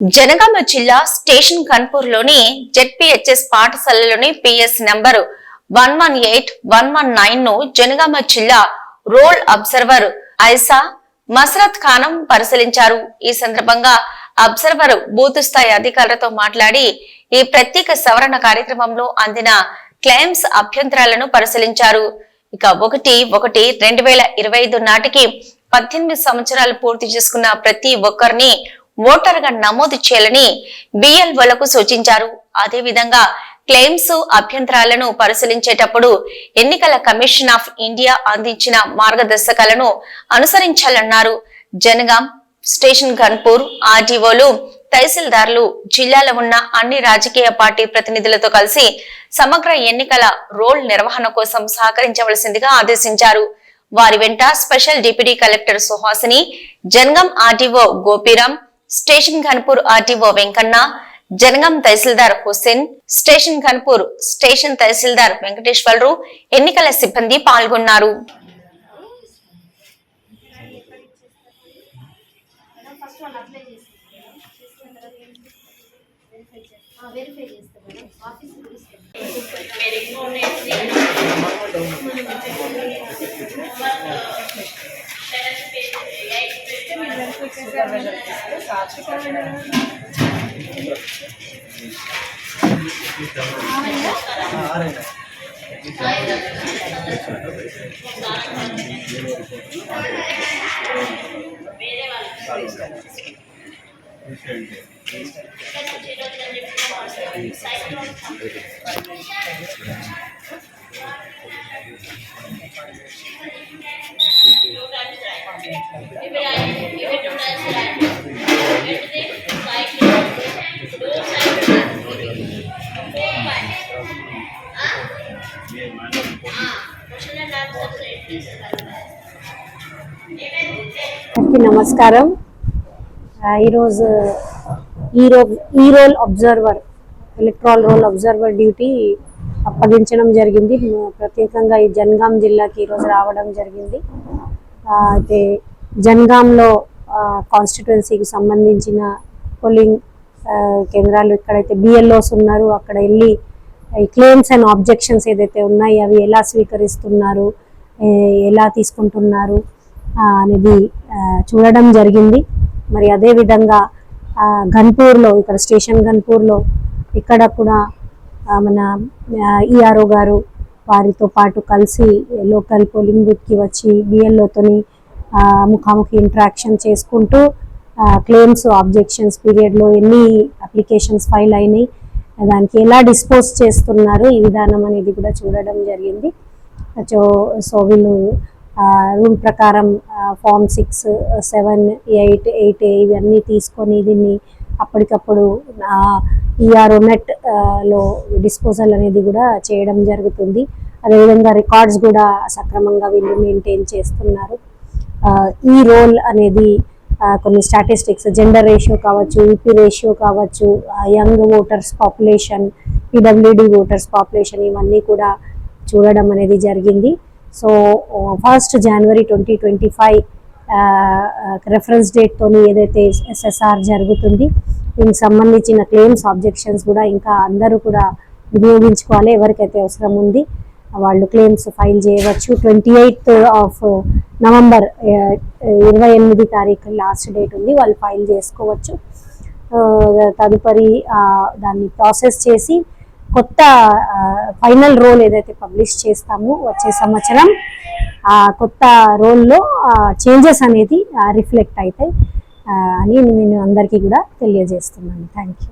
జనగామ జిల్లా station కన్పూర్లోని ZPHS పాఠశాలలోని PS number 118119 ను జనగామ జిల్లా రోల్ అబ్జర్వర్ ఐసా మసరత్ ఖానం పరిశీలించారు. ఈ సందర్భంగా అబ్జర్వర్ బూత్ స్థాయి అధికారులతో మాట్లాడి ఈ ప్రత్యేక సవరణ కార్యక్రమంలో అందిన క్లెయిమ్స్ అభ్యంతరాలను పరిశీలించారు. ఇక 1/1/2025 నాటికి 18 సంవత్సరాలు పూర్తి చేసుకున్న ప్రతి ఒక్కరిని ఓటర్ గా నమోదు చేయాలని బిఎల్ఓలకు సూచించారు. అదేవిధంగా క్లెయిమ్స్ అభ్యంతరాలను పరిశీలించేటప్పుడు ఎన్నికల కమిషన్ ఆఫ్ ఇండియా అందించిన మార్గదర్శకాలను అనుసరించాలన్నారు. జనగాం స్టేషన్ గన్పూర్ ఆర్డీఓలు తహసీల్దార్లు జిల్లాలో ఉన్న అన్ని రాజకీయ పార్టీ ప్రతినిధులతో కలిసి సమగ్ర ఎన్నికల రోల్ నిర్వహణ కోసం సహకరించవలసిందిగా ఆదేశించారు. వారి వెంట special deputy collector Suhasini, Jangaon RDO Gopiram, station Khanpur RTO Venkanna, Jangaon tahsildar Hussain, station Khanpur station tahsildar Venkateswararao, ఎన్నికల సిబ్బంది పాల్గొన్నారు. నమస్కారం. ఈరోజు ఈ roll observer electoral roll observer duty అప్పగించడం జరిగింది. ప్రత్యేకంగా ఈ జనగాం జిల్లాకి ఈరోజు రావడం జరిగింది. అయితే జనగాంలో కాన్స్టిట్యుయెన్సీకి సంబంధించిన పోలింగ్ కేంద్రాలు ఎక్కడైతే బిఎల్ఓస్ ఉన్నారో అక్కడ వెళ్ళి ఈ క్లెయిమ్స్ అండ్ ఆబ్జెక్షన్స్ ఏదైతే ఉన్నాయో అవి ఎలా స్వీకరిస్తున్నారు, ఎలా తీసుకుంటున్నారు అనేది చూడడం జరిగింది. మరి అదేవిధంగా గన్పూర్లో, ఇక్కడ స్టేషన్ గన్పూర్లో ఇక్కడ కూడా మన ఈఆర్ఓ గారు వారితో పాటు కలిసి లోకల్ పోలింగ్ బూత్కి వచ్చి బిఎల్ఓతోని ముఖాముఖి ఇంటరాక్షన్ చేసుకుంటూ క్లెయిమ్స్ ఆబ్జెక్షన్స్ పీరియడ్లో ఎన్ని అప్లికేషన్స్ ఫైల్ అయినాయి, దానికి ఎలా డిస్పోజ్ చేస్తున్నారు ఈ విధానం అనేది కూడా చూడడం జరిగింది. సో వీళ్ళు రూల్ ప్రకారం ఫామ్ 6, 7, 8, 8A ఇవన్నీ తీసుకొని దీన్ని అప్పటికప్పుడు ఈఆర్ఓ నెట్ లో డిస్పోజల్ అనేది కూడా చేయడం జరుగుతుంది. అదేవిధంగా రికార్డ్స్ కూడా సక్రమంగా వీళ్ళు మెయింటైన్ చేస్తున్నారు. ఈ రోల్ అనేది కొన్ని స్టాటిస్టిక్స్, జెండర్ రేషియో కావచ్చు, ఈపీ రేషియో కావచ్చు, young voters population, PWD voters population ఇవన్నీ కూడా చూడడం అనేది జరిగింది. సో 1 జనవరి 2025 రెఫరెన్స్ డేట్తోని ఏదైతే ఎస్ఎస్ఆర్ జరుగుతుంది దీనికి సంబంధించిన క్లెయిమ్స్ ఆబ్జెక్షన్స్ కూడా ఇంకా అందరూ కూడా వినియోగించుకోవాలి. ఎవరికైతే అవసరం ఉంది వాళ్ళు క్లెయిమ్స్ ఫైల్ చేయవచ్చు. 28 నవంబర్ 28 తారీఖు లాస్ట్ డేట్ ఉంది, వాళ్ళు ఫైల్ చేసుకోవచ్చు. తదుపరి దాన్ని ప్రాసెస్ చేసి కొత్త ఫైనల్ రోల్ ఏదైతే పబ్లిష్ చేస్తామో వచ్చే సంవత్సరం ఆ కొత్త రోల్లో చేంజెస్ అనేది రిఫ్లెక్ట్ అవుతాయి అని నేను అందరికీ కూడా తెలియజేస్తున్నాను. Thank you.